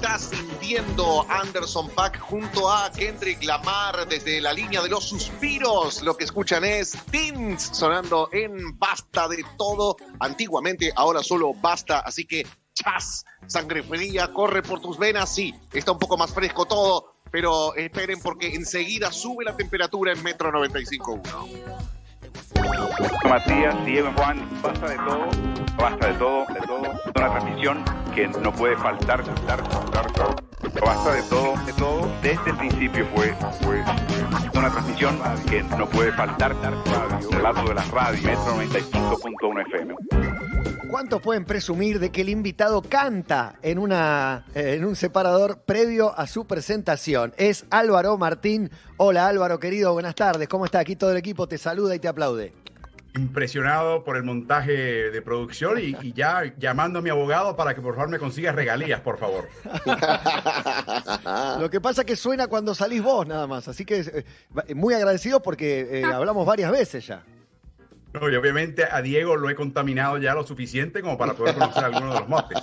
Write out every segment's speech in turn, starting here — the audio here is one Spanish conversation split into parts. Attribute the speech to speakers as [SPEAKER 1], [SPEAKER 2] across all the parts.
[SPEAKER 1] estás sintiendo? Anderson .Paak junto a Kendrick Lamar desde la línea de los suspiros. Lo que escuchan es Teens sonando en Basta de Todo. Antiguamente, ahora solo Basta, así que chas, sangre fría, corre por tus venas. Sí, está un poco más fresco todo, pero esperen porque enseguida sube la temperatura en Metro 95.1.
[SPEAKER 2] Matías, Diego, Juan, basta de todo, una transmisión que no puede faltar, basta de todo, desde el principio fue una transmisión que no puede faltar, relato de la radio, Metro 95.1 FM.
[SPEAKER 3] ¿Cuántos pueden presumir de que el invitado canta en un separador previo a su presentación? Es Álvaro Martín. Hola Álvaro, querido, buenas tardes. ¿Cómo está? Aquí todo el equipo te saluda y te aplaude.
[SPEAKER 4] Impresionado por el montaje de producción y ya llamando a mi abogado para que por favor me consiga regalías, por favor.
[SPEAKER 3] Lo que pasa es que suena cuando salís vos nada más, así que muy agradecido porque hablamos varias veces ya.
[SPEAKER 4] No, y obviamente a Diego lo he contaminado ya lo suficiente como para poder conocer algunos de los motes.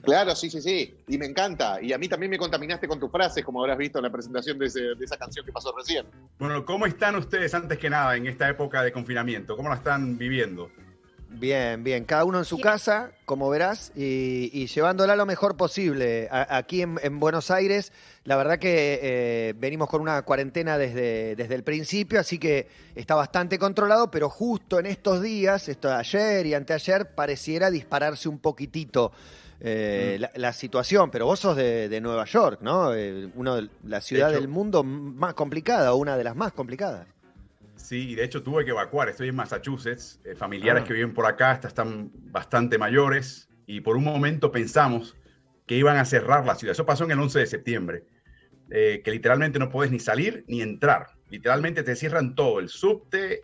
[SPEAKER 1] Claro, sí. Y me encanta. Y a mí también me contaminaste con tus frases, como habrás visto en la presentación de esa canción que pasó recién.
[SPEAKER 4] Bueno, ¿cómo están ustedes antes que nada en esta época de confinamiento? ¿Cómo la están viviendo?
[SPEAKER 3] Bien. Cada uno en su casa, como verás, y llevándola lo mejor posible. Aquí en Buenos Aires, la verdad que venimos con una cuarentena desde el principio, así que está bastante controlado, pero justo en estos días, ayer y anteayer, pareciera dispararse un poquitito la situación. Pero vos sos de Nueva York, ¿no? La ciudad del mundo más complicada, o una de las más complicadas.
[SPEAKER 4] Sí, de hecho tuve que evacuar. Estoy en Massachusetts. Familiares que viven por acá están bastante mayores y por un momento pensamos que iban a cerrar la ciudad. Eso pasó en el 11 de septiembre, que literalmente no puedes ni salir ni entrar. Literalmente te cierran todo, el subte,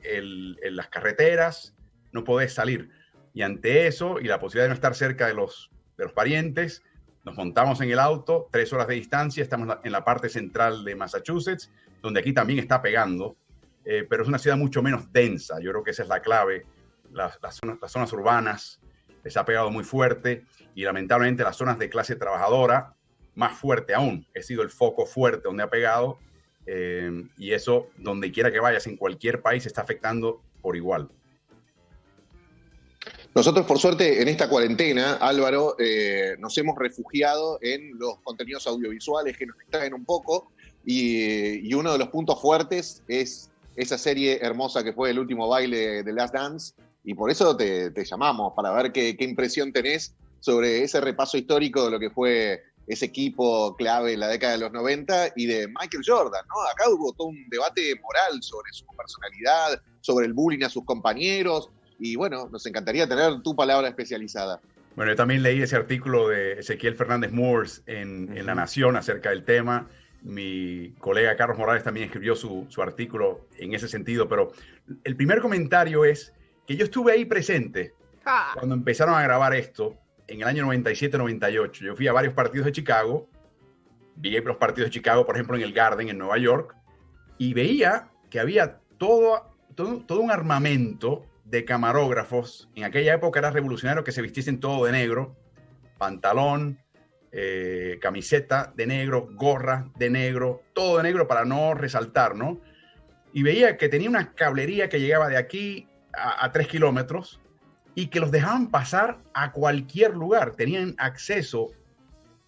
[SPEAKER 4] las carreteras, no podés salir. Y ante eso y la posibilidad de no estar cerca de los parientes, nos montamos en el auto, 3 horas de distancia, estamos en la parte central de Massachusetts, donde aquí también está pegando. Pero es una ciudad mucho menos densa. Yo creo que esa es la clave. Las zonas urbanas les ha pegado muy fuerte y lamentablemente las zonas de clase trabajadora más fuerte aún. He sido el foco fuerte donde ha pegado y eso, donde quiera que vayas, en cualquier país, está afectando por igual.
[SPEAKER 1] Nosotros, por suerte, en esta cuarentena, Álvaro, nos hemos refugiado en los contenidos audiovisuales que nos distraen un poco y uno de los puntos fuertes es esa serie hermosa que fue El Último Baile de Last Dance, y por eso te llamamos, para ver qué impresión tenés sobre ese repaso histórico de lo que fue ese equipo clave en la década de los 90 y de Michael Jordan, ¿no? Acá hubo todo un debate moral sobre su personalidad, sobre el bullying a sus compañeros, y bueno, nos encantaría tener tu palabra especializada.
[SPEAKER 4] Bueno, yo también leí ese artículo de Ezequiel Fernández Moores en La Nación acerca del tema. Mi colega Carlos Morales también escribió su artículo en ese sentido, pero el primer comentario es que yo estuve ahí presente cuando empezaron a grabar esto en el año 97-98. Yo fui a varios partidos de Chicago, vi los partidos de Chicago, por ejemplo, en el Garden, en Nueva York, y veía que había todo un armamento de camarógrafos. En aquella época era revolucionario que se vistiesen todo de negro, pantalón, camiseta de negro, gorra de negro, todo de negro para no resaltar, ¿no? Y veía que tenía una cablería que llegaba de aquí a 3 kilómetros y que los dejaban pasar a cualquier lugar. Tenían acceso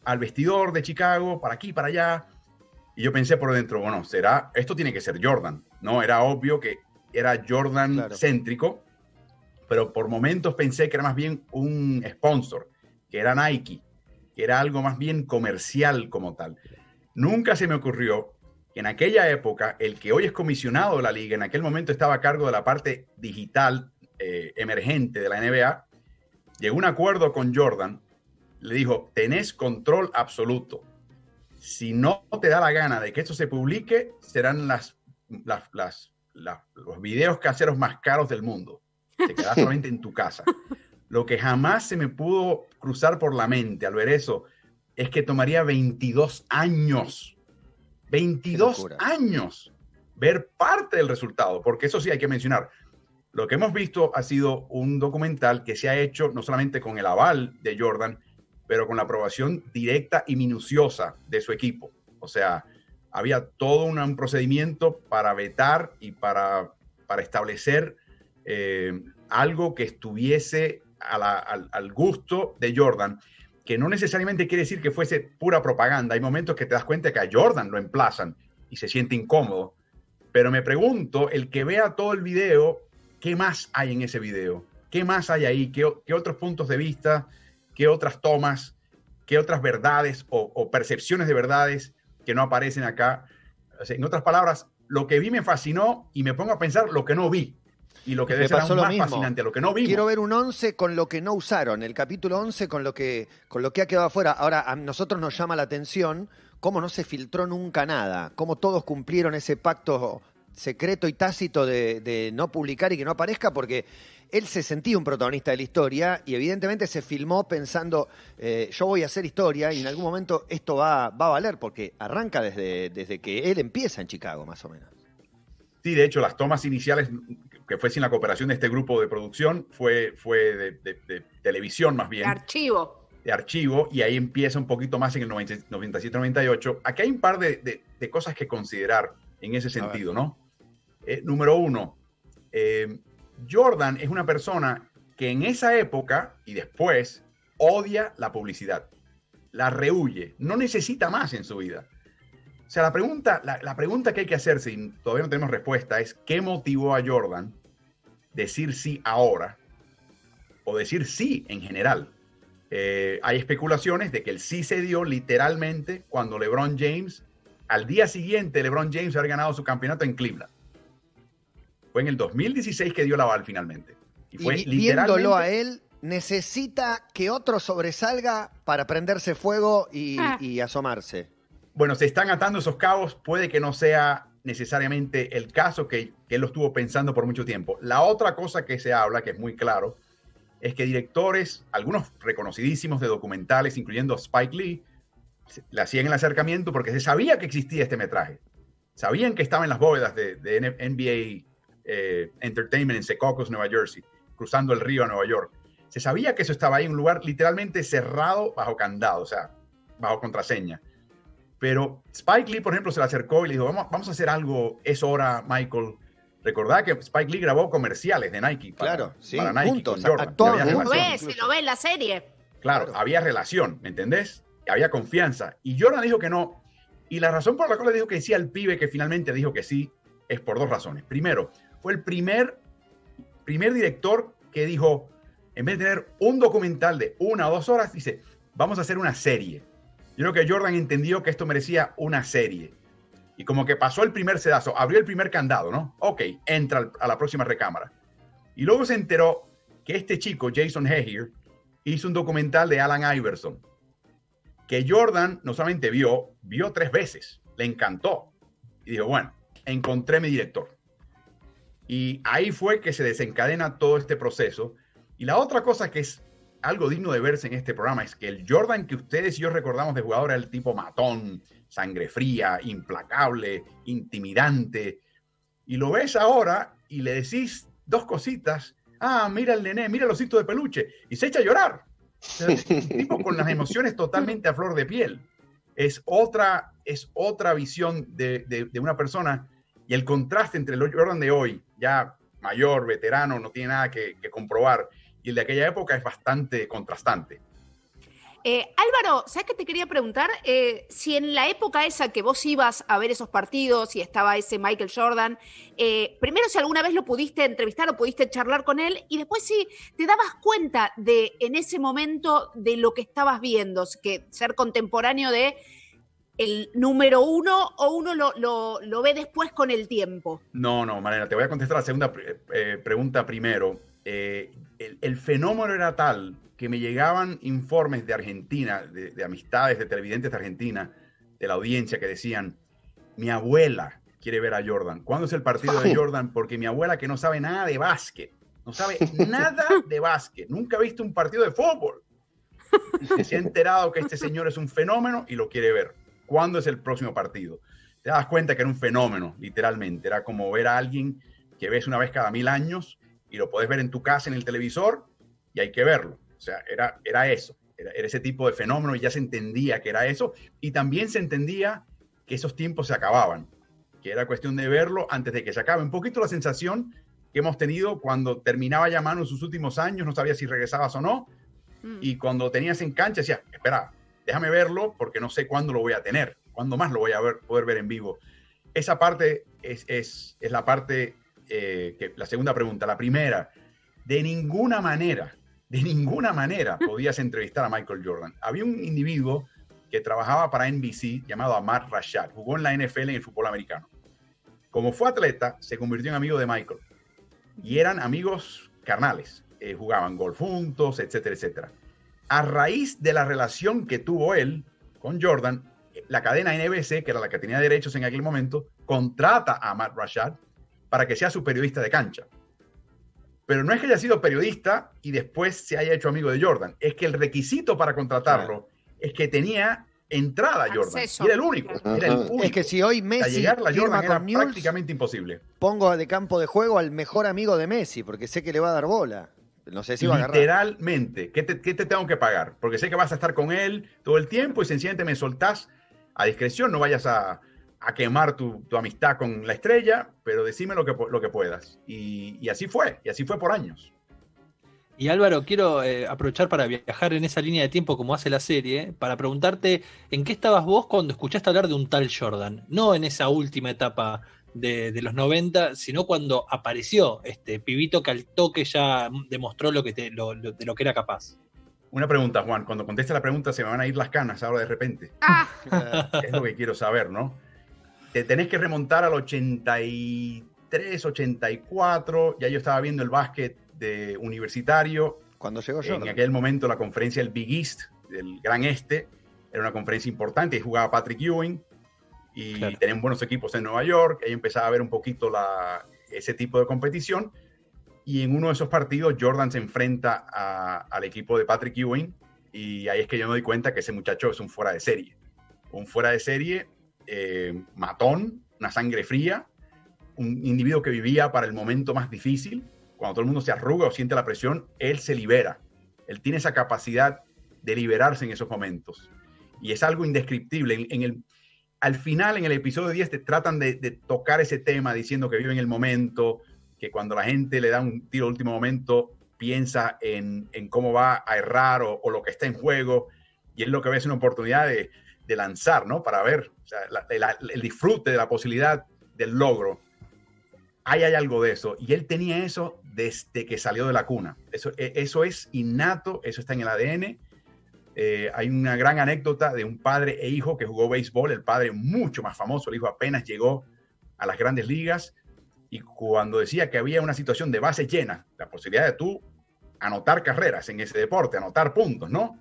[SPEAKER 4] al vestidor de Chicago, para aquí, para allá. Y yo pensé por dentro, bueno, esto tiene que ser Jordan, ¿no? Era obvio que era Jordan céntrico, pero por momentos pensé que era más bien un sponsor, que era Nike, que era algo más bien comercial como tal. Nunca se me ocurrió que en aquella época, el que hoy es comisionado de la liga, en aquel momento estaba a cargo de la parte digital emergente de la NBA, llegó a un acuerdo con Jordan, le dijo, tenés control absoluto. Si no te da la gana de que esto se publique, serán los videos caseros más caros del mundo. Te quedas solamente en tu casa. Lo que jamás se me pudo cruzar por la mente al ver eso es que tomaría 22 años. 22 años ver parte del resultado, porque eso sí hay que mencionar. Lo que hemos visto ha sido un documental que se ha hecho no solamente con el aval de Jordan, pero con la aprobación directa y minuciosa de su equipo. O sea, había todo un procedimiento para vetar y para establecer algo que estuviese al gusto de Jordan, que no necesariamente quiere decir que fuese pura propaganda. Hay momentos que te das cuenta que a Jordan lo emplazan y se siente incómodo. Pero me pregunto, el que vea todo el video, ¿qué más hay en ese video? ¿Qué más hay ahí? ¿Qué otros puntos de vista? ¿Qué otras tomas? ¿Qué otras verdades o percepciones de verdades que no aparecen acá? O sea, en otras palabras, lo que vi me fascinó y me pongo a pensar lo que no vi. Y lo que debe ser aún más fascinante, lo que no vimos.
[SPEAKER 3] Quiero ver un 11 con lo que no usaron, el capítulo 11 con lo que ha quedado afuera. Ahora, a nosotros nos llama la atención cómo no se filtró nunca nada, cómo todos cumplieron ese pacto secreto y tácito de no publicar y que no aparezca, porque él se sentía un protagonista de la historia y evidentemente se filmó pensando, yo voy a hacer historia y en algún momento esto va a valer, porque arranca desde que él empieza en Chicago, más o menos.
[SPEAKER 4] Sí, de hecho, las tomas iniciales, que fue sin la cooperación de este grupo de producción, fue de televisión más bien. De archivo, y ahí empieza un poquito más en el 97-98. Aquí hay un par de cosas que considerar en ese sentido, ¿no? Número uno, Jordan es una persona que en esa época y después odia la publicidad, la rehúye, no necesita más en su vida. O sea, la pregunta que hay que hacerse, y todavía no tenemos respuesta, es ¿qué motivó a Jordan decir sí ahora o decir sí en general? Hay especulaciones de que el sí se dio literalmente cuando LeBron James, al día siguiente LeBron James había ganado su campeonato en Cleveland. Fue en el 2016 que dio el aval finalmente. Y fue
[SPEAKER 3] viéndolo a él, necesita que otro sobresalga para prenderse fuego y asomarse.
[SPEAKER 4] Bueno, se están atando esos cabos. Puede que no sea necesariamente el caso, que él lo estuvo pensando por mucho tiempo. La otra cosa que se habla, que es muy claro, es que directores, algunos reconocidísimos de documentales, incluyendo Spike Lee, le hacían el acercamiento porque se sabía que existía este metraje. Sabían que estaba en las bóvedas de NBA Entertainment en Secaucus, Nueva Jersey, cruzando el río a Nueva York. Se sabía que eso estaba ahí en un lugar literalmente cerrado bajo candado, o sea, bajo contraseña. Pero Spike Lee, por ejemplo, se le acercó y le dijo, vamos a hacer algo, es hora, Michael. Recordad que Spike Lee grabó comerciales de Nike para Nike
[SPEAKER 3] juntos,
[SPEAKER 4] con Jordan.
[SPEAKER 5] Se lo ve en la serie.
[SPEAKER 4] Claro, había relación, ¿me entendés? Había confianza. Y Jordan dijo que no. Y la razón por la cual le dijo que sí al pibe, que finalmente dijo que sí, es por dos razones. Primero, fue el primer director que dijo, en vez de tener un documental de 1 o 2 horas, dice, vamos a hacer una serie. Yo creo que Jordan entendió que esto merecía una serie. Y como que pasó el primer sedazo, abrió el primer candado, ¿no? Ok, entra a la próxima recámara. Y luego se enteró que este chico, Jason Heger, hizo un documental de Allen Iverson, que Jordan no solamente vio 3 veces, le encantó. Y dijo, bueno, encontré mi director. Y ahí fue que se desencadena todo este proceso. Y la otra cosa que es algo digno de verse en este programa es que el Jordan que ustedes y yo recordamos de jugador era el tipo matón, sangre fría, implacable, intimidante. Y lo ves ahora y le decís 2 cositas. Ah, mira el nené, mira el osito de peluche. Y se echa a llorar. O sea, un tipo con las emociones totalmente a flor de piel. Es otra visión de una persona. Y el contraste entre el Jordan de hoy, ya mayor, veterano, no tiene nada que comprobar, y el de aquella época es bastante contrastante.
[SPEAKER 5] Álvaro, ¿sabes qué te quería preguntar? Si en la época esa que vos ibas a ver esos partidos y estaba ese Michael Jordan, primero si alguna vez lo pudiste entrevistar o pudiste charlar con él, y después si te dabas cuenta en ese momento de lo que estabas viendo, que ser contemporáneo de el número 1 o uno lo ve después con el tiempo.
[SPEAKER 4] No, Mariana, te voy a contestar la segunda pregunta primero. El fenómeno era tal que me llegaban informes de Argentina, de amistades, de televidentes de Argentina, de la audiencia, que decían, mi abuela quiere ver a Jordan. ¿Cuándo es el partido de Jordan? Porque mi abuela, que no sabe nada de básquet, no sabe nada de básquet, nunca ha visto un partido de fútbol, se ha enterado que este señor es un fenómeno y lo quiere ver. ¿Cuándo es el próximo partido? Te das cuenta que era un fenómeno, literalmente. Era como ver a alguien que ves una vez cada 1000 años y lo podés ver en tu casa en el televisor y hay que verlo. O sea, era eso. Era ese tipo de fenómeno y ya se entendía que era eso. Y también se entendía que esos tiempos se acababan, que era cuestión de verlo antes de que se acabe. Un poquito la sensación que hemos tenido cuando terminaba ya Manu en sus últimos años, no sabía si regresabas o no, y cuando tenías en cancha decías, espera, déjame verlo porque no sé cuándo lo voy a tener, cuándo más lo voy a poder ver en vivo. Esa parte es la parte, que la segunda pregunta. La primera, de ninguna manera podías entrevistar a Michael Jordan. Había un individuo que trabajaba para NBC llamado Ahmad Rashad, jugó en la NFL en el fútbol americano. Como fue atleta, se convirtió en amigo de Michael. Y eran amigos carnales. Jugaban golf juntos, etcétera, etcétera. A raíz de la relación que tuvo él con Jordan, la cadena NBC, que era la que tenía derechos en aquel momento, contrata a Ahmad Rashad para que sea su periodista de cancha. Pero no es que haya sido periodista y después se haya hecho amigo de Jordan. Es que el requisito para contratarlo es que tenía entrada a Jordan. Y era el único.
[SPEAKER 3] Es que si hoy Messi
[SPEAKER 4] llegar a Jordan era
[SPEAKER 3] con News,
[SPEAKER 4] prácticamente imposible.
[SPEAKER 3] pongo de campo de juego al mejor amigo de Messi, porque sé que le va a dar bola. No sé si va a agarrar.
[SPEAKER 4] Literalmente, ¿qué te tengo que pagar? Porque sé que vas a estar con él todo el tiempo y sencillamente me soltás a discreción, no vayas a quemar tu amistad con la estrella, pero decime lo que puedas. Y así fue por años.
[SPEAKER 6] Y Álvaro, quiero aprovechar para viajar en esa línea de tiempo como hace la serie, para preguntarte en qué estabas vos cuando escuchaste hablar de un tal Jordan. No en esa última etapa de los 90, sino cuando apareció este pibito que al toque ya demostró de lo que era capaz.
[SPEAKER 4] Una pregunta, Juan. Cuando conteste la pregunta se me van a ir las canas ahora de repente. Es lo que quiero saber, ¿no? Te tenés que remontar al 83, 84. Ya yo estaba viendo el básquet de universitario.
[SPEAKER 3] Cuando llegó Jordan.
[SPEAKER 4] En aquel momento la conferencia del Big East, del Gran Este, era una conferencia importante y jugaba Patrick Ewing. Y claro, tenían buenos equipos en Nueva York. Ahí empezaba a ver un poquito ese tipo de competición. Y en uno de esos partidos, Jordan se enfrenta al equipo de Patrick Ewing. Y ahí es que yo me doy cuenta que ese muchacho es un fuera de serie. Un fuera de serie, matón, una sangre fría. Un individuo que vivía para el momento más difícil. Cuando todo el mundo se arruga o siente la presión, él se libera. Él tiene esa capacidad de liberarse en esos momentos. Y es algo indescriptible. Al final, en el episodio 10, te tratan de tocar ese tema diciendo que vive en el momento, que cuando la gente le da un tiro de último momento, piensa en cómo va a errar o lo que está en juego, y él lo que ve es una oportunidad de lanzar, ¿no? Para ver, o sea, el disfrute de la posibilidad del logro. Hay algo de eso, y él tenía eso desde que salió de la cuna. Eso es innato, eso está en el ADN. Hay una gran anécdota de un padre e hijo que jugó béisbol, el padre mucho más famoso, el hijo apenas llegó a las grandes ligas, y cuando decía que había una situación de base llena, la posibilidad de tú anotar carreras en ese deporte, anotar puntos, ¿no?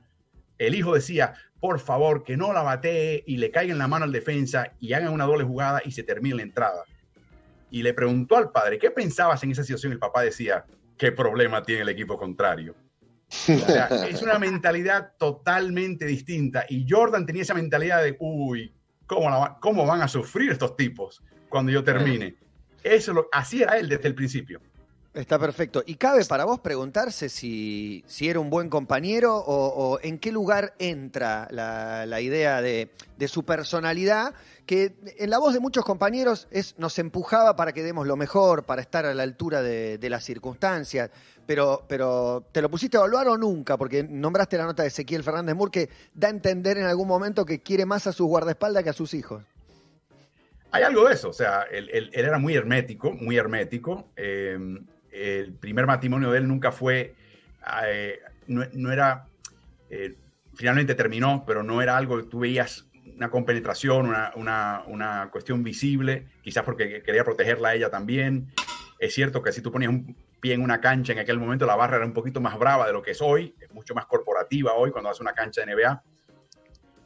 [SPEAKER 4] El hijo decía, por favor, que no la batee y le caiga en la mano al defensa y hagan una doble jugada y se termine la entrada. Y le preguntó al padre, ¿qué pensabas en esa situación? Y el papá decía, ¿qué problema tiene el equipo contrario? O sea, es una mentalidad totalmente distinta. Y Jordan tenía esa mentalidad de, uy, ¿cómo van a sufrir estos tipos cuando yo termine? Así era él desde el principio.
[SPEAKER 3] Está perfecto. ¿Y cabe para vos preguntarse si era un buen compañero o en qué lugar entra la idea de su personalidad, que en la voz de muchos compañeros nos empujaba para que demos lo mejor, para estar a la altura de las circunstancias? Pero ¿te lo pusiste a evaluar o nunca? Porque nombraste la nota de Ezequiel Fernández Moore, que da a entender en algún momento que quiere más a sus guardaespaldas que a sus hijos.
[SPEAKER 4] Hay algo de eso. O sea, él era muy hermético, muy hermético. El primer matrimonio de él nunca fue, no era, finalmente terminó, pero no era algo que tú veías una compenetración, una cuestión visible, quizás porque quería protegerla a ella también. Es cierto que si tú ponías un pie en una cancha en aquel momento, la barra era un poquito más brava de lo que es hoy, es mucho más corporativa hoy cuando haces una cancha de NBA.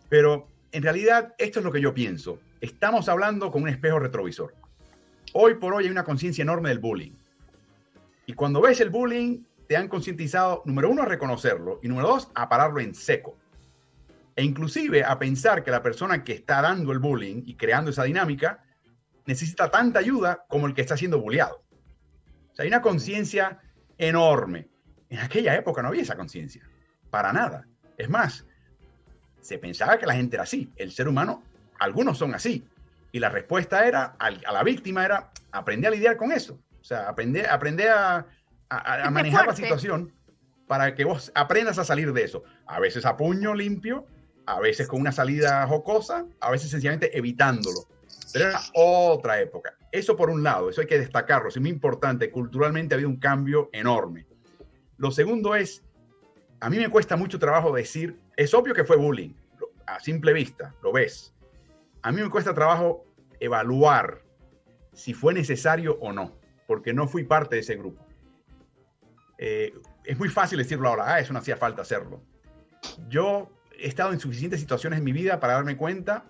[SPEAKER 4] Pero en realidad esto es lo que yo pienso. Estamos hablando con un espejo retrovisor. Hoy por hoy hay una conciencia enorme del bullying. Y cuando ves el bullying, te han concientizado, número uno, a reconocerlo, y número dos, a pararlo en seco. E inclusive a pensar que la persona que está dando el bullying y creando esa dinámica necesita tanta ayuda como el que está siendo bulleado. O sea, hay una conciencia enorme. En aquella época no había esa conciencia, para nada. Es más, se pensaba que la gente era así. El ser humano, algunos son así. Y la respuesta era, a la víctima era, aprende a lidiar con eso. O sea, aprende a manejar la situación para que vos aprendas a salir de eso. A veces a puño limpio, a veces con una salida jocosa, a veces sencillamente evitándolo. Pero era otra época. Eso por un lado, eso hay que destacarlo. Es muy importante. Culturalmente ha habido un cambio enorme. Lo segundo es, a mí me cuesta mucho trabajo decir, es obvio que fue bullying, a simple vista, lo ves. A mí me cuesta trabajo evaluar si fue necesario o no, porque no fui parte de ese grupo. Es muy fácil decirlo ahora, eso no hacía falta hacerlo. Yo he estado en suficientes situaciones en mi vida para darme cuenta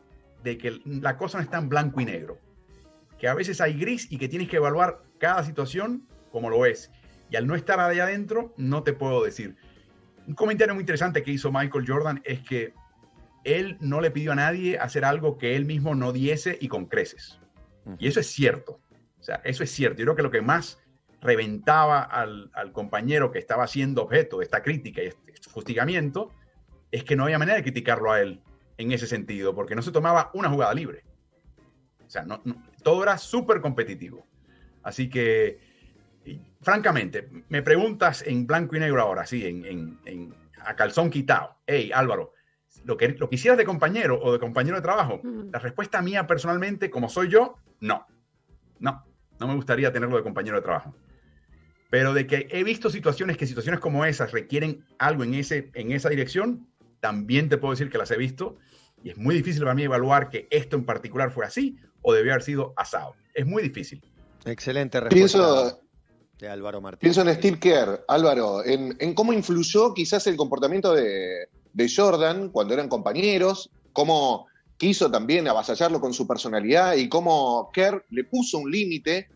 [SPEAKER 4] de que la cosa no está en blanco y negro, que a veces hay gris y que tienes que evaluar cada situación como lo es. Y al no estar allá adentro, no te puedo decir. Un comentario muy interesante que hizo Michael Jordan es que él no le pidió a nadie hacer algo que él mismo no diese y con creces. Y eso es cierto. O sea, eso es cierto. Yo creo que lo que más reventaba al compañero que estaba siendo objeto de esta crítica y este fustigamiento es que no había manera de criticarlo a él en ese sentido, porque no se tomaba una jugada libre. O sea, todo era súper competitivo. Así que, francamente, me preguntas en blanco y negro ahora, sí, a calzón quitado. Hey, Álvaro, ¿lo quisieras de compañero o de compañero de trabajo? La respuesta mía personalmente, como soy yo, no me gustaría tenerlo de compañero de trabajo. Pero de que he visto situaciones como esas requieren algo en esa dirección, también te puedo decir que las he visto, y es muy difícil para mí evaluar que esto en particular fue así o debió haber sido asado. Es muy difícil.
[SPEAKER 3] Excelente respuesta de Álvaro Martínez.
[SPEAKER 1] Pienso en Steve Kerr, Álvaro, en cómo influyó quizás el comportamiento de Jordan cuando eran compañeros, cómo quiso también avasallarlo con su personalidad y cómo Kerr le puso un límite,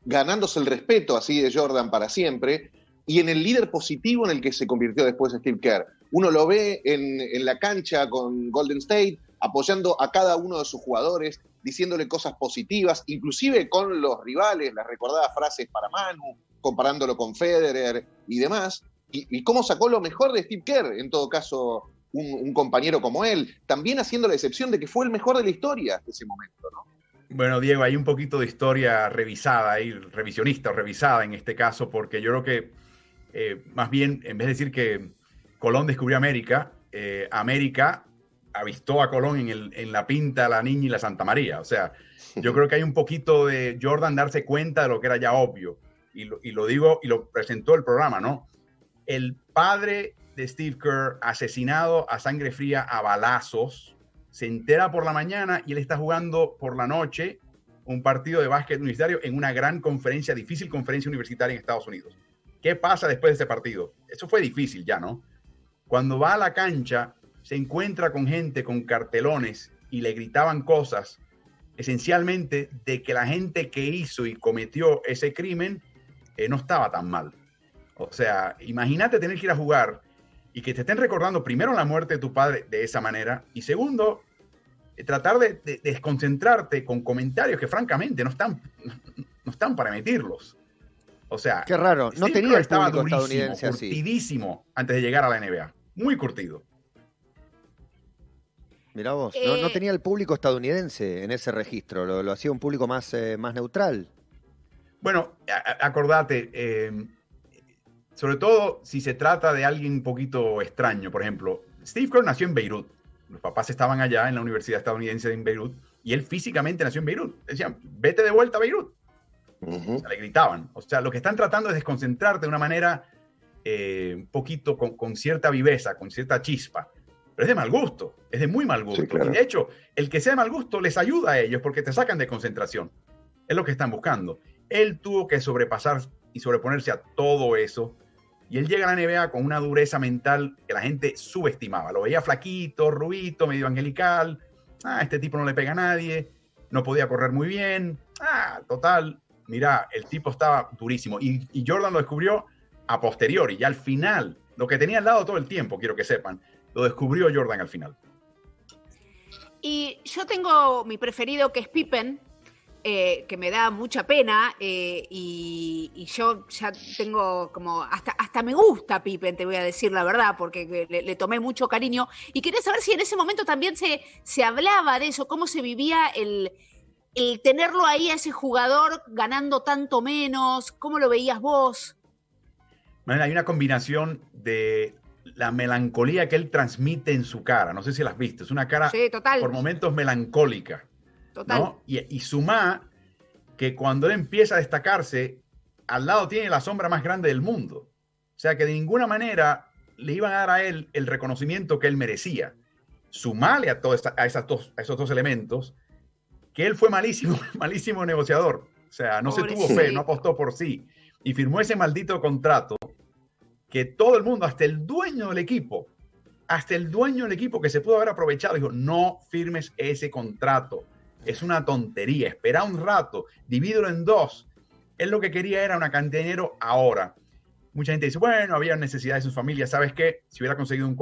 [SPEAKER 1] ganándose el respeto así de Jordan para siempre, y en el líder positivo en el que se convirtió después Steve Kerr. Uno lo ve en la cancha con Golden State, apoyando a cada uno de sus jugadores, diciéndole cosas positivas, inclusive con los rivales, las recordadas frases para Manu, comparándolo con Federer y demás, y cómo sacó lo mejor de Steve Kerr, en todo caso, un compañero como él, también haciendo la excepción de que fue el mejor de la historia de ese momento, ¿no?
[SPEAKER 4] Bueno, Diego, hay un poquito de historia revisada ahí, revisionista o revisada en este caso, porque yo creo que más bien, en vez de decir que Colón descubrió América, América avistó a Colón en la Pinta, la Niña y la Santa María. O sea, yo creo que hay un poquito de Jordan darse cuenta de lo que era ya obvio. Y lo digo, y lo presentó el programa, ¿no? El padre de Steve Kerr, asesinado a sangre fría a balazos, se entera por la mañana y él está jugando por la noche un partido de básquet universitario en una gran conferencia, difícil conferencia universitaria en Estados Unidos. ¿Qué pasa después de ese partido? Eso fue difícil ya, ¿no? Cuando va a la cancha, se encuentra con gente con cartelones y le gritaban cosas, esencialmente de que la gente que hizo y cometió ese crimen no estaba tan mal. O sea, imagínate tener que ir a jugar y que te estén recordando primero la muerte de tu padre de esa manera y segundo, tratar de desconcentrarte con comentarios que francamente no están para emitirlos. O sea,
[SPEAKER 3] qué raro, no tenía el público estadounidense así.
[SPEAKER 4] Curtidísimo antes de llegar a la NBA, muy curtido.
[SPEAKER 3] Mirá vos, no tenía el público estadounidense en ese registro, lo hacía un público más neutral.
[SPEAKER 4] Bueno, acordate, sobre todo si se trata de alguien un poquito extraño. Por ejemplo, Steve Kerr nació en Beirut. Los papás estaban allá en la Universidad Estadounidense en Beirut y él físicamente nació en Beirut. Decían, vete de vuelta a Beirut. O sea, le gritaban. O sea, lo que están tratando es desconcentrarte de una manera un poquito con cierta viveza, con cierta chispa. Pero es de mal gusto, es de muy mal gusto. Sí, claro. Y de hecho, el que sea de mal gusto les ayuda a ellos porque te sacan de concentración. Es lo que están buscando. Él tuvo que sobrepasar y sobreponerse a todo eso. Y él llega a la NBA con una dureza mental que la gente subestimaba. Lo veía flaquito, rubito, medio angelical. Este tipo no le pega a nadie. No podía correr muy bien. Total. Mira, el tipo estaba durísimo. Y Jordan lo descubrió a posteriori. Y al final, lo que tenía al lado todo el tiempo, quiero que sepan, lo descubrió Jordan al final.
[SPEAKER 5] Y yo tengo mi preferido, que es Pippen. que me da mucha pena, y yo ya tengo como, hasta me gusta Pippen, te voy a decir la verdad, porque le tomé mucho cariño, y quería saber si en ese momento también se hablaba de eso, cómo se vivía el tenerlo ahí a ese jugador ganando tanto menos, ¿cómo lo veías vos?
[SPEAKER 4] Bueno, hay una combinación de la melancolía que él transmite en su cara. No sé si la has visto. Es una cara
[SPEAKER 5] Sí, total.
[SPEAKER 4] por momentos melancólica.
[SPEAKER 5] Total.
[SPEAKER 4] ¿No? Y suma que cuando él empieza a destacarse, al lado tiene la sombra más grande del mundo. O sea que de ninguna manera le iban a dar a él el reconocimiento que él merecía. Sumale a esos dos elementos que él fue malísimo, malísimo negociador. O sea, no se tuvo fe, no apostó por sí. Y firmó ese maldito contrato que todo el mundo, hasta el dueño del equipo que se pudo haber aprovechado, dijo, no firmes ese contrato. Es una tontería, espera un rato, divídelo en dos. Él lo que quería era una cantidad de dinero ahora. Mucha gente dice, bueno, había necesidad de sus familias. ¿Sabes qué? Si hubiera conseguido un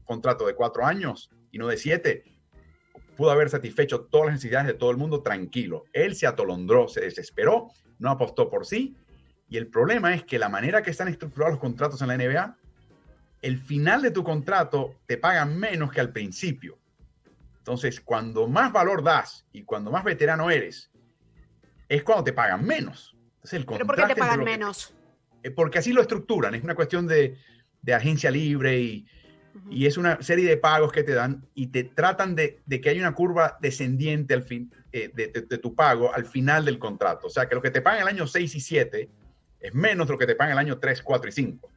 [SPEAKER 4] contrato de 4 años y no de 7, pudo haber satisfecho todas las necesidades de todo el mundo tranquilo. Él se atolondró, se desesperó, no apostó por sí. Y el problema es que la manera que están estructurados los contratos en la NBA, el final de tu contrato te pagan menos que al principio. Entonces, cuando más valor das y cuando más veterano eres, es cuando te pagan menos. Entonces,
[SPEAKER 5] ¿Pero por qué te pagan menos?
[SPEAKER 4] Porque así lo estructuran. Es una cuestión de agencia libre y es una serie de pagos que te dan y te tratan de que haya una curva descendiente al fin, de tu pago al final del contrato. O sea, que lo que te pagan el año 6 y 7 es menos de lo que te pagan el año 3, 4 y 5.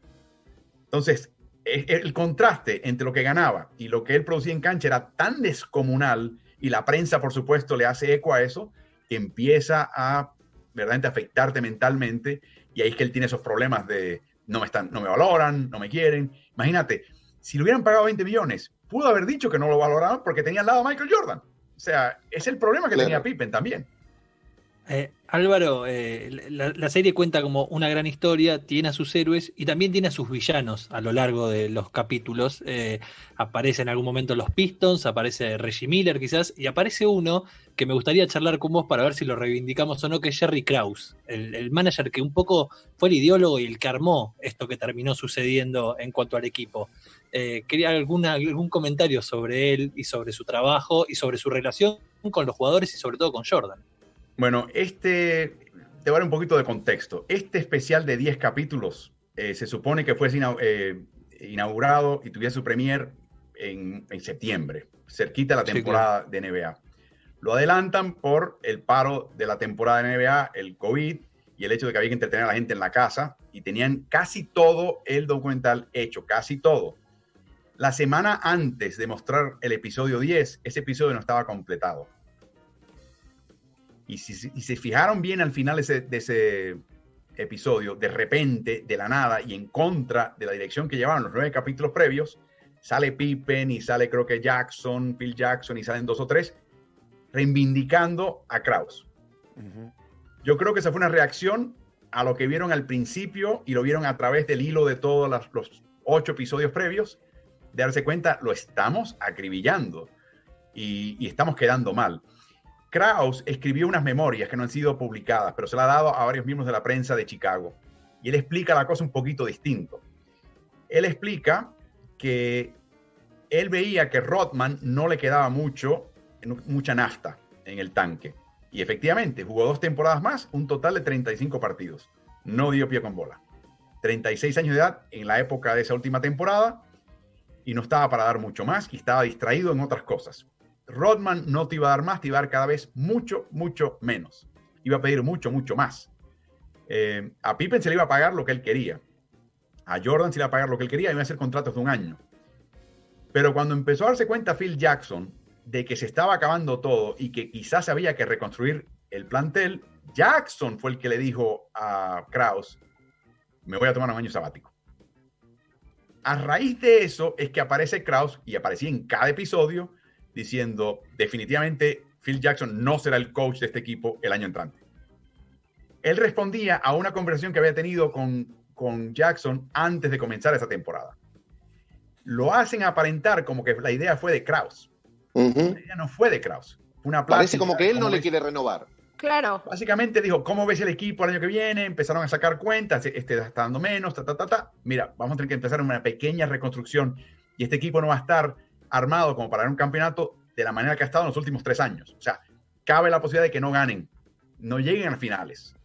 [SPEAKER 4] Entonces, el contraste entre lo que ganaba y lo que él producía en cancha era tan descomunal, y la prensa, por supuesto, le hace eco a eso, que empieza a verdaderamente afectarte mentalmente, y ahí es que él tiene esos problemas de no me valoran, no me quieren. Imagínate, si le hubieran pagado 20 millones, pudo haber dicho que no lo valoraban porque tenía al lado a Michael Jordan. O sea, es el problema que tenía Pippen también.
[SPEAKER 6] Álvaro, la serie cuenta como una gran historia, tiene a sus héroes y también tiene a sus villanos a lo largo de los capítulos. Aparece en algún momento los Pistons, aparece Reggie Miller quizás, y aparece uno que me gustaría charlar con vos para ver si lo reivindicamos o no, que es Jerry Krause, el manager que un poco fue el ideólogo y el que armó esto que terminó sucediendo en cuanto al equipo. Quería algún comentario sobre él y sobre su trabajo y sobre su relación con los jugadores y sobre todo con Jordan.
[SPEAKER 4] Bueno, te voy a dar un poquito de contexto. Este especial de 10 capítulos se supone que fue inaugurado y tuviera su premier en septiembre, cerquita de la temporada de NBA. Lo adelantan por el paro de la temporada de NBA, el COVID, y el hecho de que había que entretener a la gente en la casa, y tenían casi todo el documental hecho, casi todo. La semana antes de mostrar el episodio 10, ese episodio no estaba completado. Y si se fijaron bien al final de ese episodio, de repente, de la nada, y en contra de la dirección que llevaban los 9 capítulos previos, sale Pippen y sale creo que Phil Jackson, y salen 2 o 3, reivindicando a Krause. Uh-huh. Yo creo que esa fue una reacción a lo que vieron al principio y lo vieron a través del hilo de todos los 8 episodios previos, de darse cuenta, lo estamos acribillando y estamos quedando mal. Krause escribió unas memorias que no han sido publicadas, pero se la ha dado a varios miembros de la prensa de Chicago. Y él explica la cosa un poquito distinto. Él explica que él veía que Rodman no le quedaba mucha nafta en el tanque. Y efectivamente, jugó 2 temporadas más, un total de 35 partidos. No dio pie con bola. 36 años de edad en la época de esa última temporada, y no estaba para dar mucho más, y estaba distraído en otras cosas. Rodman no te iba a dar más, te iba a dar cada vez mucho, mucho menos. Iba a pedir mucho, mucho más. A Pippen se le iba a pagar lo que él quería. A Jordan se le iba a pagar lo que él quería, iba a hacer contratos de 1 año. Pero cuando empezó a darse cuenta Phil Jackson de que se estaba acabando todo y que quizás había que reconstruir el plantel, Jackson fue el que le dijo a Krause, me voy a tomar un año sabático. A raíz de eso es que aparece Krause, y aparecía en cada episodio, diciendo, definitivamente Phil Jackson no será el coach de este equipo el año entrante. Él respondía a una conversación que había tenido con Jackson antes de comenzar esa temporada. Lo hacen aparentar como que la idea fue de Krause. Uh-huh. La idea no fue de Krause. Fue una
[SPEAKER 1] Parece como que él no le quiere renovar.
[SPEAKER 5] Claro.
[SPEAKER 4] Básicamente dijo, ¿cómo ves el equipo el año que viene? Empezaron a sacar cuentas, está dando menos, Mira, vamos a tener que empezar una pequeña reconstrucción y este equipo no va a estar armado como para ganar un campeonato de la manera que ha estado en los últimos 3 años. O sea, cabe la posibilidad de que no ganen, no lleguen a finales.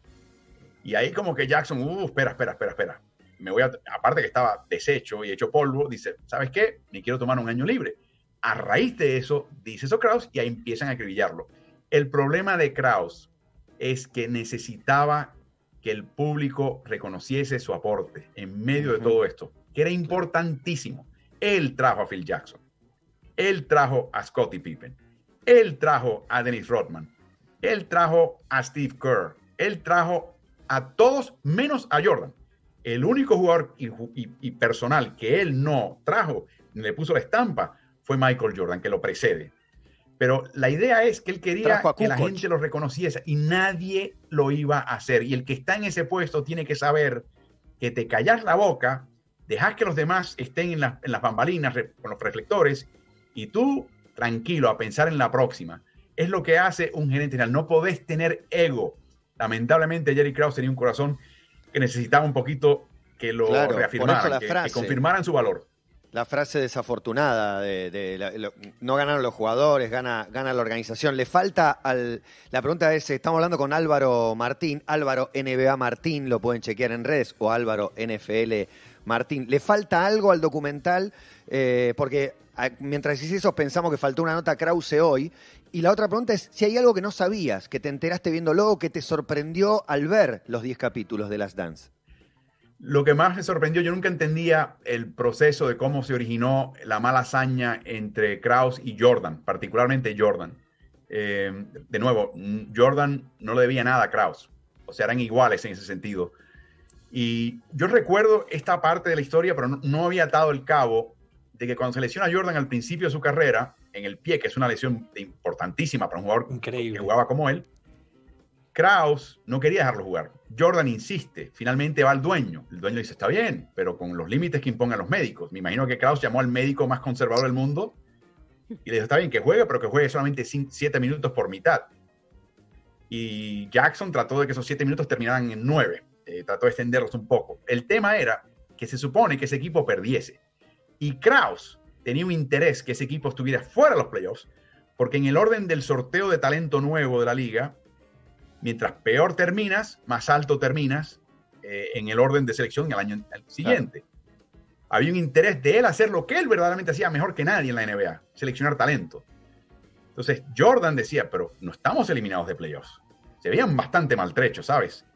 [SPEAKER 4] Y ahí como que Jackson, espera. Me voy aparte que estaba deshecho y hecho polvo, dice, ¿sabes qué? Me quiero tomar un año libre. A raíz de eso, dice eso Krause y ahí empiezan a acribillarlo. El problema de Krause es que necesitaba que el público reconociese su aporte en medio de todo esto, que era importantísimo. Él trajo a Phil Jackson, él trajo a Scottie Pippen, él trajo a Dennis Rodman, él trajo a Steve Kerr, él trajo a todos menos a Jordan. El único jugador y personal que él no trajo, ni le puso la estampa, fue Michael Jordan, que lo precede. Pero la idea es que él quería que la gente lo reconociese y nadie lo iba a hacer. Y el que está en ese puesto tiene que saber que te callas la boca, dejas que los demás estén en las bambalinas con los reflectores y tú, tranquilo, a pensar en la próxima. Es lo que hace un gerente general. No podés tener ego. Lamentablemente Jerry Krause tenía un corazón que necesitaba un poquito que lo reafirmaran, que confirmaran su valor.
[SPEAKER 3] La frase desafortunada no ganaron los jugadores, gana la organización. Le falta la pregunta es, estamos hablando con Álvaro Martín, Álvaro NBA Martín, lo pueden chequear en redes, o Álvaro NFL Martín. ¿Le falta algo al documental? Porque mientras hice eso pensamos que faltó una nota Krause hoy. Y la otra pregunta es si hay algo que no sabías, que te enteraste viéndolo o que te sorprendió al ver los 10 capítulos de Last Dance.
[SPEAKER 4] Lo que más me sorprendió, yo nunca entendía el proceso de cómo se originó la mala hazaña entre Krause y Jordan, particularmente Jordan. De nuevo, Jordan no le debía nada a Krause, o sea, eran iguales en ese sentido. Y yo recuerdo esta parte de la historia, pero no había atado el cabo de que cuando se lesiona a Jordan al principio de su carrera, en el pie, que es una lesión importantísima para un jugador que jugaba como él, Krause no quería dejarlo jugar. Jordan insiste, finalmente va al dueño. El dueño dice, está bien, pero con los límites que impongan los médicos. Me imagino que Krause llamó al médico más conservador del mundo y le dijo, está bien, que juegue, pero que juegue solamente 7 minutos por mitad. Y Jackson trató de que esos 7 minutos terminaran en 9. Trató de extenderlos un poco. El tema era que se supone que ese equipo perdiese. Y Krause tenía un interés que ese equipo estuviera fuera de los playoffs, porque en el orden del sorteo de talento nuevo de la liga, mientras peor terminas, más alto terminas en el orden de selección el año siguiente. Claro. Había un interés de él hacer lo que él verdaderamente hacía mejor que nadie en la NBA, seleccionar talento. Entonces Jordan decía, pero no estamos eliminados de playoffs. Se veían bastante maltrechos, ¿sabes?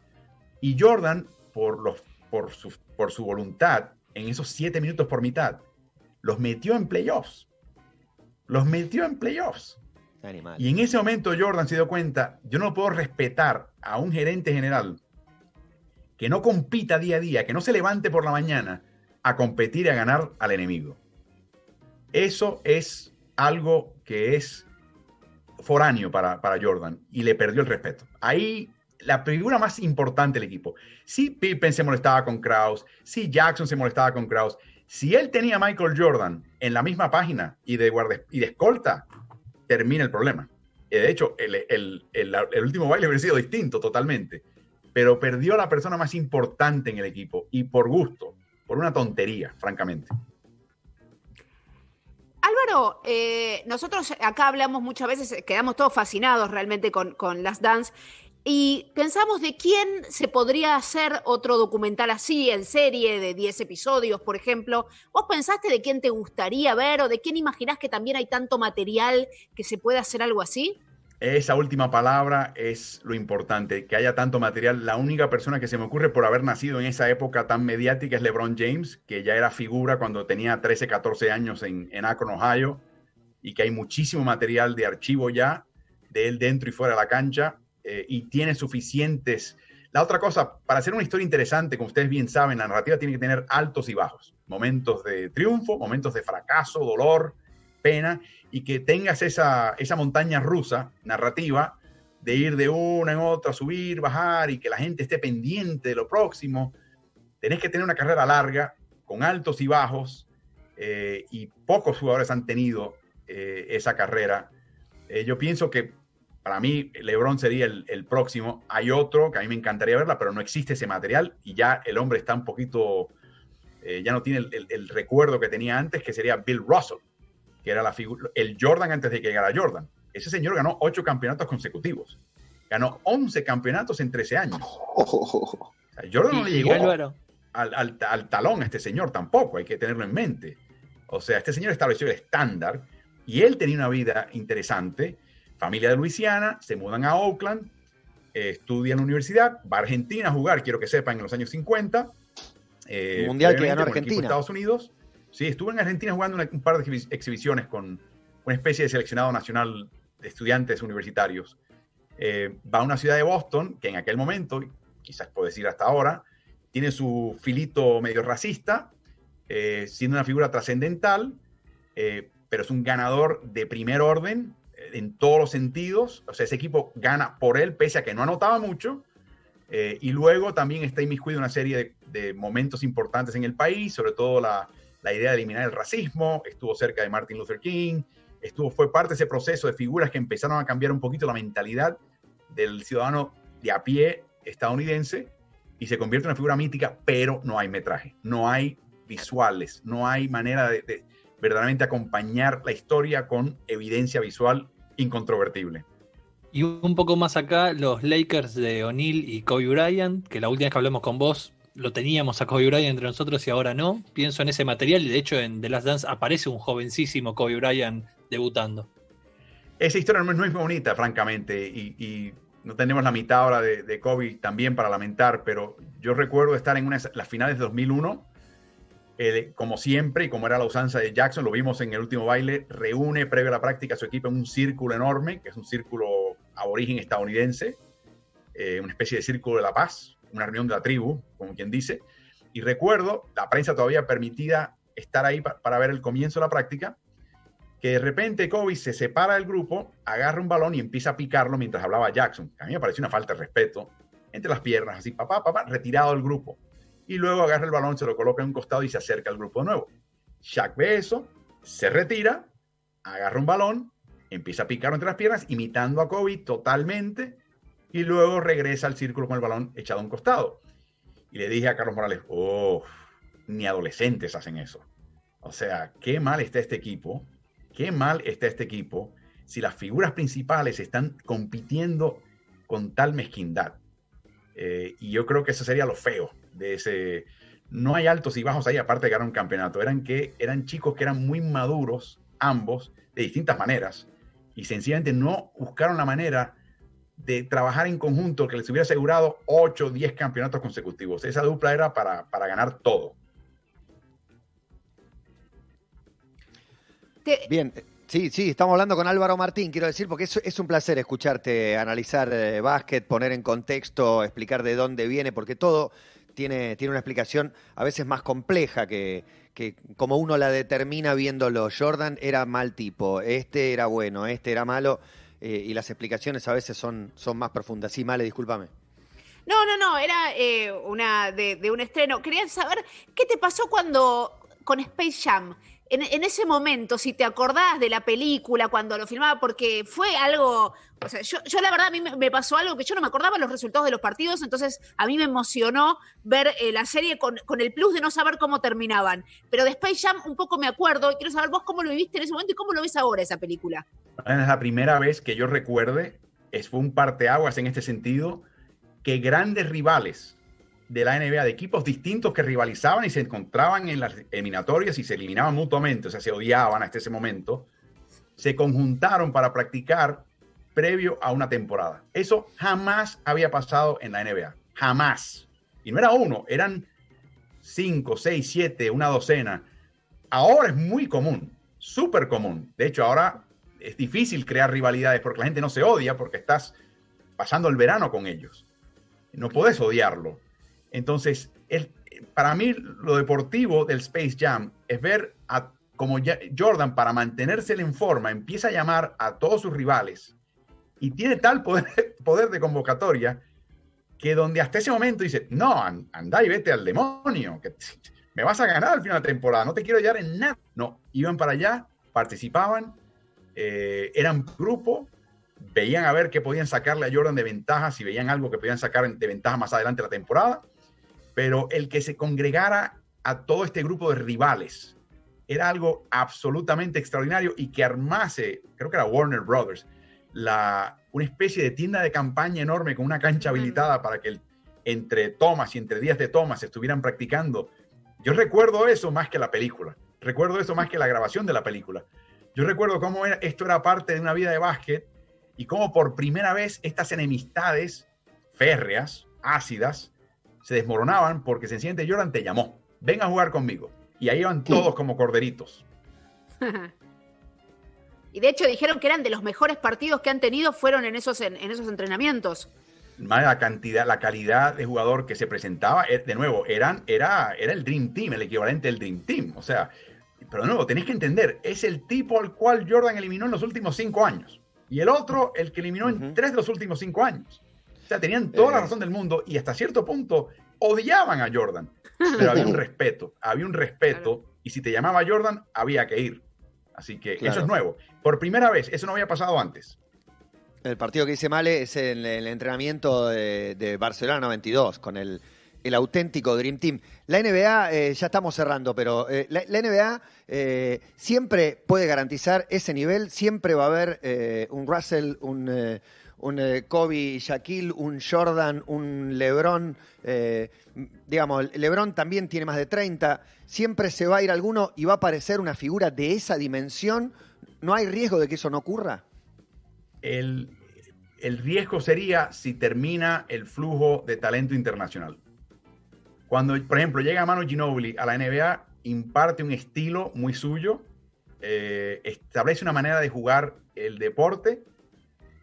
[SPEAKER 4] Y Jordan, por su voluntad, en esos 7 minutos por mitad, los metió en playoffs. Animal. Y en ese momento Jordan se dio cuenta, yo no puedo respetar a un gerente general que no compita día a día, que no se levante por la mañana a competir y a ganar al enemigo. Eso es algo que es foráneo para Jordan y le perdió el respeto. Ahí la figura más importante del equipo. Si Pippen se molestaba con Krause, si Jackson se molestaba con Krause, si él tenía a Michael Jordan en la misma página y de escolta, termina el problema. De hecho, el último baile hubiera sido distinto totalmente, pero perdió a la persona más importante en el equipo y por gusto, por una tontería, francamente.
[SPEAKER 5] Álvaro, nosotros acá hablamos muchas veces, quedamos todos fascinados realmente con Last Dance y pensamos de quién se podría hacer otro documental así, en serie de 10 episodios, por ejemplo. ¿Vos pensaste de quién te gustaría ver o de quién imaginás que también hay tanto material que se puede hacer algo así?
[SPEAKER 4] Esa última palabra es lo importante, que haya tanto material. La única persona que se me ocurre por haber nacido en esa época tan mediática es LeBron James, que ya era figura cuando tenía 13, 14 años en Akron, Ohio, y que hay muchísimo material de archivo ya de él dentro y fuera de la cancha. Y tiene suficientes. La otra cosa, para hacer una historia interesante, como ustedes bien saben, la narrativa tiene que tener altos y bajos, momentos de triunfo, momentos de fracaso, dolor, pena, y que tengas esa montaña rusa narrativa de ir de una en otra, subir, bajar, y que la gente esté pendiente de lo próximo. Tenés que tener una carrera larga, con altos y bajos, y pocos jugadores han tenido esa carrera. Yo pienso que para mí LeBron sería el próximo. Hay otro que a mí me encantaría verla, pero no existe ese material y ya el hombre está un poquito, ya no tiene el recuerdo que tenía antes, que sería Bill Russell, que era el Jordan antes de que llegara Jordan. Ese señor ganó 8 campeonatos consecutivos. Ganó 11 campeonatos en 13 años. O sea, Jordan no le llegó al talón a este señor tampoco, hay que tenerlo en mente. O sea, este señor estableció el estándar y él tenía una vida interesante. Familia de Luisiana, se mudan a Oakland, estudia en la universidad, va a Argentina a jugar, quiero que sepan, en los años 50.
[SPEAKER 3] Mundial que ganó Argentina.
[SPEAKER 4] Estados Unidos. Sí, estuvo en Argentina jugando un par de exhibiciones con una especie de seleccionado nacional de estudiantes universitarios. Va a una ciudad de Boston, que en aquel momento, quizás puedo decir hasta ahora, tiene su filito medio racista, siendo una figura trascendental, pero es un ganador de primer orden en todos los sentidos. O sea, ese equipo gana por él, pese a que no anotaba mucho. Y luego también está inmiscuido en una serie de momentos importantes en el país, sobre todo la idea de eliminar el racismo. Estuvo cerca de Martin Luther King, fue parte de ese proceso de figuras que empezaron a cambiar un poquito la mentalidad del ciudadano de a pie estadounidense y se convierte en una figura mítica, pero no hay metraje, no hay visuales, no hay manera de verdaderamente acompañar la historia con evidencia visual incontrovertible.
[SPEAKER 6] Y un poco más acá, los Lakers de O'Neal y Kobe Bryant, que la última vez que hablamos con vos lo teníamos a Kobe Bryant entre nosotros y ahora no. Pienso en ese material y de hecho en The Last Dance aparece un jovencísimo Kobe Bryant debutando.
[SPEAKER 4] Esa historia no es muy bonita, francamente, y no tenemos la mitad ahora de Kobe también para lamentar, pero yo recuerdo estar en las finales de 2001, como siempre, y como era la usanza de Jackson, lo vimos en el último baile, reúne previo a la práctica a su equipo en un círculo enorme, que es un círculo aborigen estadounidense, una especie de círculo de la paz, una reunión de la tribu, como quien dice, y recuerdo la prensa todavía permitida estar ahí para ver el comienzo de la práctica, que de repente Kobe se separa del grupo, agarra un balón y empieza a picarlo mientras hablaba Jackson. A mí me pareció una falta de respeto, entre las piernas, así, papá, retirado del grupo. Y luego agarra el balón, se lo coloca en un costado y se acerca al grupo de nuevo. Shaq ve eso, se retira, agarra un balón, empieza a picarlo entre las piernas, imitando a Kobe totalmente, y luego regresa al círculo con el balón echado a un costado. Y le dije a Carlos Morales, ni adolescentes hacen eso. O sea, qué mal está este equipo, si las figuras principales están compitiendo con tal mezquindad. Y yo creo que eso sería lo feo de ese. No hay altos y bajos ahí, aparte de ganar un campeonato. Eran chicos que eran muy maduros, ambos, de distintas maneras, y sencillamente no buscaron la manera de trabajar en conjunto que les hubiera asegurado 8 o 10 campeonatos consecutivos. Esa dupla era para ganar todo.
[SPEAKER 3] Bien, sí, estamos hablando con Álvaro Martín, quiero decir, porque es un placer escucharte analizar básquet, poner en contexto, explicar de dónde viene, porque todo tiene una explicación a veces más compleja que como uno la determina viéndolo. Jordan era mal tipo, este era bueno, este era malo, y las explicaciones a veces son más profundas. Sí, Male, discúlpame.
[SPEAKER 5] No, era una de un estreno. Quería saber qué te pasó con Space Jam. En ese momento, si te acordás de la película cuando lo filmaba, porque fue algo, o sea, yo la verdad a mí me pasó algo que yo no me acordaba los resultados de los partidos, entonces a mí me emocionó ver la serie con el plus de no saber cómo terminaban. Pero de Space Jam un poco me acuerdo y quiero saber vos cómo lo viviste en ese momento y cómo lo ves ahora esa película.
[SPEAKER 4] Es la primera vez que yo recuerde, fue un parteaguas en este sentido, que grandes rivales de la NBA, de equipos distintos que rivalizaban y se encontraban en las eliminatorias y se eliminaban mutuamente, o sea, se odiaban hasta ese momento, se conjuntaron para practicar previo a una temporada. Eso jamás había pasado en la NBA, jamás. Y no era uno, eran 5, 6, 7, una docena. Ahora es muy común, súper común. De hecho, ahora es difícil crear rivalidades porque la gente no se odia porque estás pasando el verano con ellos. No puedes odiarlo. Entonces, para mí, lo deportivo del Space Jam es ver como Jordan, para mantenerse en forma, empieza a llamar a todos sus rivales y tiene tal poder de convocatoria que donde hasta ese momento dice, no, anda y vete al demonio, que me vas a ganar al final de la temporada, no te quiero hallar en nada. No, iban para allá, participaban, eran grupo, veían a ver qué podían sacarle a Jordan de ventaja, si veían algo que podían sacar de ventaja más adelante en la temporada, pero el que se congregara a todo este grupo de rivales era algo absolutamente extraordinario y que armase, creo que era Warner Brothers, una especie de tienda de campaña enorme con una cancha habilitada para que entre tomas y entre días de tomas estuvieran practicando. Yo recuerdo eso más que la película, recuerdo eso más que la grabación de la película. Yo recuerdo cómo esto era parte de una vida de básquet y cómo por primera vez estas enemistades férreas, ácidas, se desmoronaban porque sencillamente Jordan te llamó, ven a jugar conmigo. Y ahí iban todos como corderitos.
[SPEAKER 5] Y de hecho dijeron que eran de los mejores partidos que han tenido, fueron en esos entrenamientos.
[SPEAKER 4] La cantidad, la calidad de jugador que se presentaba, de nuevo, era el Dream Team, el equivalente del Dream Team. O sea, pero de nuevo, tenéis que entender, es el tipo al cual Jordan eliminó en los últimos 5 años. Y el otro, el que eliminó en 3 de los últimos 5 años. O sea, tenían toda la razón del mundo y hasta cierto punto odiaban a Jordan. Pero había un respeto, claro. Y si te llamaba Jordan, había que ir. Así que claro. Eso es nuevo. Por primera vez, eso no había pasado antes.
[SPEAKER 3] El partido que dice Male es el entrenamiento de Barcelona 92, con el auténtico Dream Team. La NBA, ya estamos cerrando, pero la NBA siempre puede garantizar ese nivel, siempre va a haber un Russell, un Kobe, Shaquille, un Jordan, un LeBron. Digamos, LeBron también tiene más de 30. Siempre se va a ir alguno y va a aparecer una figura de esa dimensión. ¿No hay riesgo de que eso no ocurra?
[SPEAKER 4] El riesgo sería si termina el flujo de talento internacional. Cuando, por ejemplo, llega Manu Ginobili a la NBA, imparte un estilo muy suyo, establece una manera de jugar el deporte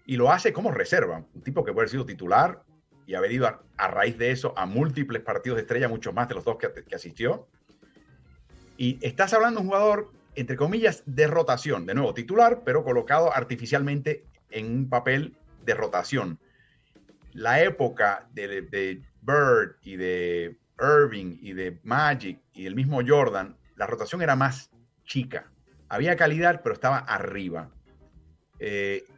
[SPEAKER 4] y lo hace como reserva. Un tipo que puede haber sido titular y haber ido a raíz de eso a múltiples partidos de estrella, muchos más de los 2 que asistió. Y estás hablando de un jugador, entre comillas, de rotación. De nuevo, titular, pero colocado artificialmente en un papel de rotación. La época de Bird y de Irving y de Magic y el mismo Jordan, la rotación era más chica. Había calidad, pero estaba arriba.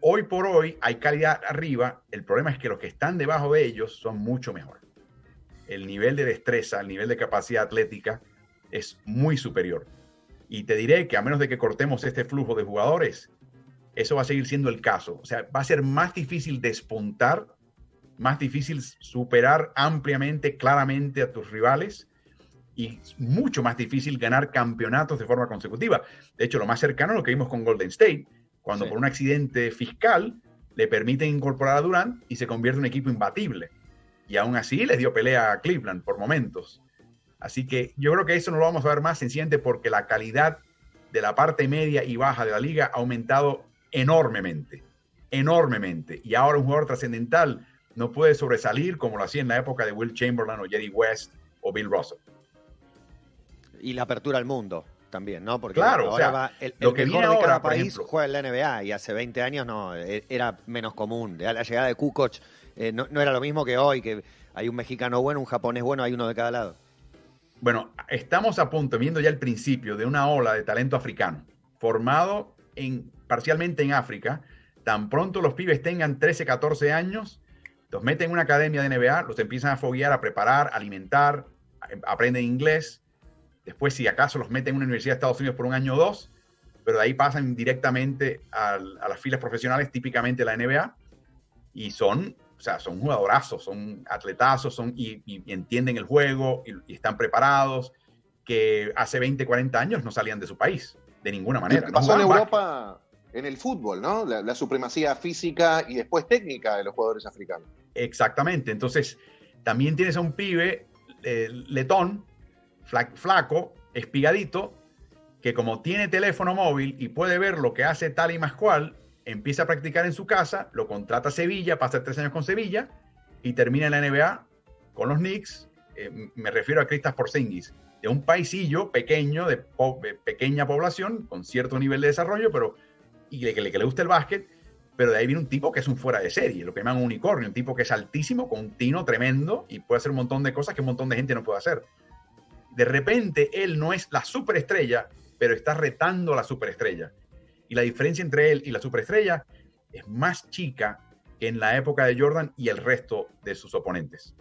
[SPEAKER 4] Hoy por hoy hay calidad arriba. El problema es que los que están debajo de ellos son mucho mejor. El nivel de destreza, el nivel de capacidad atlética es muy superior. Y te diré que a menos de que cortemos este flujo de jugadores, eso va a seguir siendo el caso. O sea, va a ser más difícil despuntar, más difícil superar ampliamente, claramente a tus rivales y mucho más difícil ganar campeonatos de forma consecutiva. De hecho, lo más cercano es lo que vimos con Golden State, cuando por un accidente fiscal le permiten incorporar a Durant y se convierte en un equipo imbatible. Y aún así les dio pelea a Cleveland por momentos. Así que yo creo que eso no lo vamos a ver más sencillamente porque la calidad de la parte media y baja de la liga ha aumentado enormemente, enormemente. Y ahora un jugador trascendental no puede sobresalir como lo hacía en la época de Will Chamberlain o Jerry West o Bill Russell.
[SPEAKER 3] Y la apertura al mundo también, ¿no? Porque
[SPEAKER 4] claro,
[SPEAKER 3] ahora
[SPEAKER 4] o sea,
[SPEAKER 3] va el
[SPEAKER 4] lo que
[SPEAKER 3] mejor
[SPEAKER 4] viene
[SPEAKER 3] de cada
[SPEAKER 4] ahora, por
[SPEAKER 3] país
[SPEAKER 4] ejemplo,
[SPEAKER 3] juega en la NBA y hace 20 años no, era menos común. La llegada de Kukoc no era lo mismo que hoy, que hay un mexicano bueno, un japonés bueno, hay uno de cada lado.
[SPEAKER 4] Bueno, estamos a punto, viendo ya el principio de una ola de talento africano, formado parcialmente en África. Tan pronto los pibes tengan 13, 14 años, los meten en una academia de NBA, los empiezan a foguear, a preparar, a alimentar, aprenden inglés. Después, si acaso, los meten en una universidad de Estados Unidos por un año o 2, pero de ahí pasan directamente a las filas profesionales, típicamente la NBA, y son jugadorazos, son atletazos, y entienden el juego y están preparados, que hace 20, 40 años no salían de su país, de ninguna manera.
[SPEAKER 1] Lo que pasó en Europa en el fútbol, ¿no? La supremacía física y después técnica de los jugadores africanos.
[SPEAKER 4] Exactamente. Entonces, también tienes a un pibe letón, flaco, espigadito, que como tiene teléfono móvil y puede ver lo que hace tal y más cual, empieza a practicar en su casa, lo contrata a Sevilla, pasa 3 años con Sevilla y termina en la NBA con los Knicks. Me refiero a Kristaps Porzingis, de un paisillo pequeño, de pequeña población, con cierto nivel de desarrollo, pero que le gusta el básquet, pero de ahí viene un tipo que es un fuera de serie, lo que llaman un unicornio, un tipo que es altísimo, con un tino tremendo y puede hacer un montón de cosas que un montón de gente no puede hacer. De repente, él no es la superestrella, pero está retando a la superestrella. Y la diferencia entre él y la superestrella es más chica que en la época de Jordan y el resto de sus oponentes.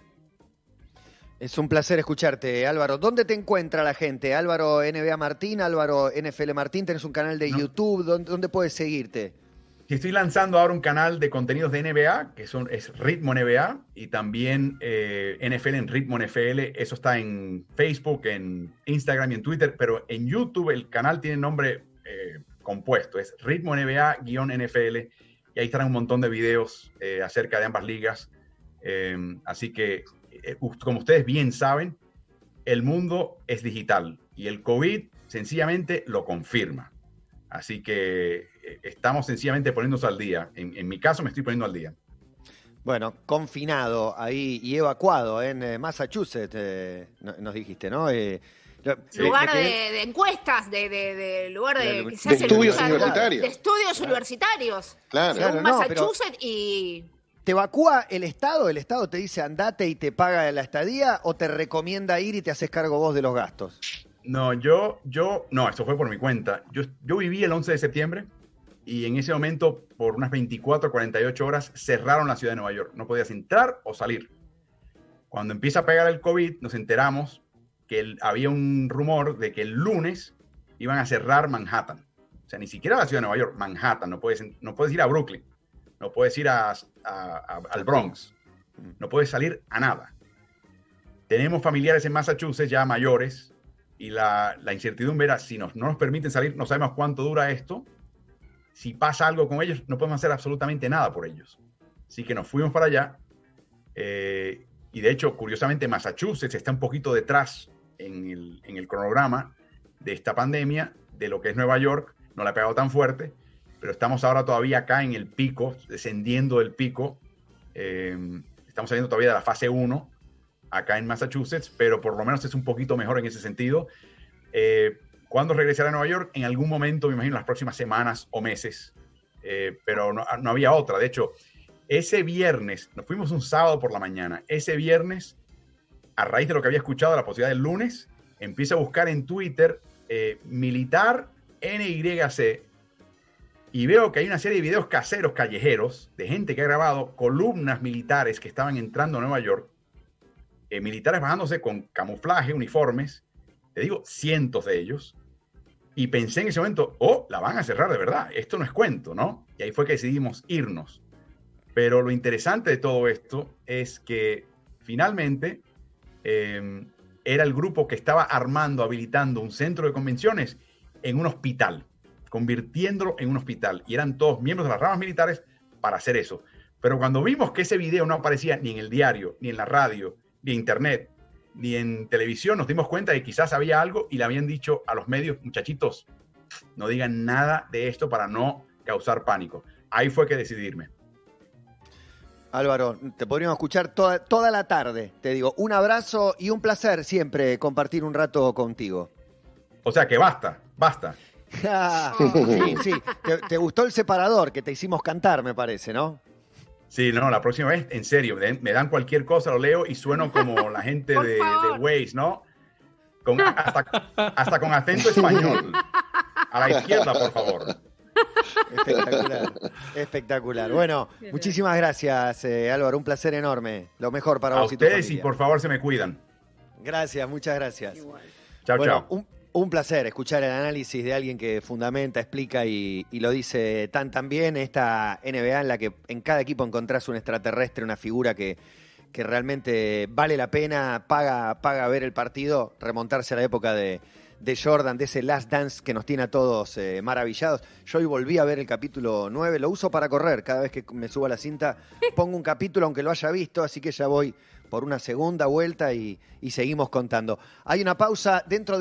[SPEAKER 3] Es un placer escucharte, Álvaro. ¿Dónde te encuentra la gente? Álvaro NBA Martín, Álvaro NFL Martín, tenés un canal de YouTube, ¿dónde puedes seguirte?
[SPEAKER 4] Estoy lanzando ahora un canal de contenidos de NBA, es Ritmo NBA, y también NFL en Ritmo NFL. Eso está en Facebook, en Instagram y en Twitter, pero en YouTube el canal tiene nombre compuesto, es Ritmo NBA-NFL, y ahí estarán un montón de videos acerca de ambas ligas. Así que, como ustedes bien saben, el mundo es digital y el COVID sencillamente lo confirma. Así que estamos sencillamente poniéndonos al día. En mi caso me estoy poniendo al día.
[SPEAKER 3] Bueno, confinado ahí y evacuado en Massachusetts, nos dijiste, ¿no?
[SPEAKER 5] Lugar de encuestas, de lugar de que se
[SPEAKER 1] de
[SPEAKER 5] hace
[SPEAKER 1] estudios
[SPEAKER 5] lugar,
[SPEAKER 1] universitarios.
[SPEAKER 5] de estudios universitarios.
[SPEAKER 1] Claro.
[SPEAKER 5] Según
[SPEAKER 3] no,
[SPEAKER 5] Massachusetts y...
[SPEAKER 3] ¿Te evacúa el Estado te dice andate y te paga la estadía o te recomienda ir y te haces cargo vos de los gastos?
[SPEAKER 4] No, no, esto fue por mi cuenta. Yo viví el 11 de septiembre y en ese momento, por unas 24, 48 horas, cerraron la ciudad de Nueva York. No podías entrar o salir. Cuando empieza a pegar el COVID, nos enteramos que había un rumor de que el lunes iban a cerrar Manhattan. O sea, ni siquiera la ciudad de Nueva York, Manhattan. No puedes ir a Brooklyn, no puedes ir al Bronx, no puedes salir a nada. Tenemos familiares en Massachusetts ya mayores, y la incertidumbre era, si no nos permiten salir, no sabemos cuánto dura esto. Si pasa algo con ellos, no podemos hacer absolutamente nada por ellos. Así que nos fuimos para allá. Y de hecho, curiosamente, Massachusetts está un poquito detrás en el cronograma de esta pandemia, de lo que es Nueva York. No la ha pegado tan fuerte, pero estamos ahora todavía acá en el pico, descendiendo del pico. Estamos saliendo todavía de la fase 1. Acá en Massachusetts, pero por lo menos es un poquito mejor en ese sentido. ¿Cuándo regresará a Nueva York? En algún momento, me imagino, las próximas semanas o meses, pero no había otra. De hecho, ese viernes, nos fuimos un sábado por la mañana, ese viernes, a raíz de lo que había escuchado, la posibilidad del lunes, empiezo a buscar en Twitter militar NYC, y veo que hay una serie de videos caseros, callejeros, de gente que ha grabado columnas militares que estaban entrando a Nueva York, militares bajándose con camuflaje, uniformes, te digo, cientos de ellos, y pensé en ese momento, la van a cerrar de verdad, esto no es cuento, ¿no? Y ahí fue que decidimos irnos. Pero lo interesante de todo esto es que finalmente era el grupo que estaba habilitando un centro de convenciones en un hospital, convirtiéndolo en un hospital, y eran todos miembros de las ramas militares para hacer eso. Pero cuando vimos que ese video no aparecía ni en el diario, ni en la radio, ni en internet, ni en televisión, nos dimos cuenta de que quizás había algo y le habían dicho a los medios, muchachitos, no digan nada de esto para no causar pánico. Ahí fue que decidí irme.
[SPEAKER 3] Álvaro, te podríamos escuchar toda la tarde. Te digo, un abrazo y un placer siempre compartir un rato contigo.
[SPEAKER 4] O sea que basta.
[SPEAKER 3] Sí. ¿Te gustó el separador que te hicimos cantar, me parece, no?
[SPEAKER 4] Sí, no, la próxima vez, en serio, me dan cualquier cosa, lo leo y sueno como la gente de Waze, ¿no? Hasta con acento español. A la izquierda, por favor.
[SPEAKER 3] Espectacular. Bueno, muchísimas gracias, Álvaro. Un placer enorme. Lo mejor para vos y tu
[SPEAKER 4] ustedes,
[SPEAKER 3] familia.
[SPEAKER 4] y por favor se me cuidan.
[SPEAKER 3] Gracias, muchas gracias.
[SPEAKER 5] Igual.
[SPEAKER 4] Chao.
[SPEAKER 3] Un placer escuchar el análisis de alguien que fundamenta, explica y lo dice tan bien. Esta NBA en la que en cada equipo encontrás un extraterrestre, una figura que realmente vale la pena, paga ver el partido, remontarse a la época de Jordan, de ese Last Dance que nos tiene a todos maravillados. Yo hoy volví a ver el capítulo 9, lo uso para correr, cada vez que me subo a la cinta pongo un capítulo aunque lo haya visto, así que ya voy por una segunda vuelta y seguimos contando. Hay una pausa dentro de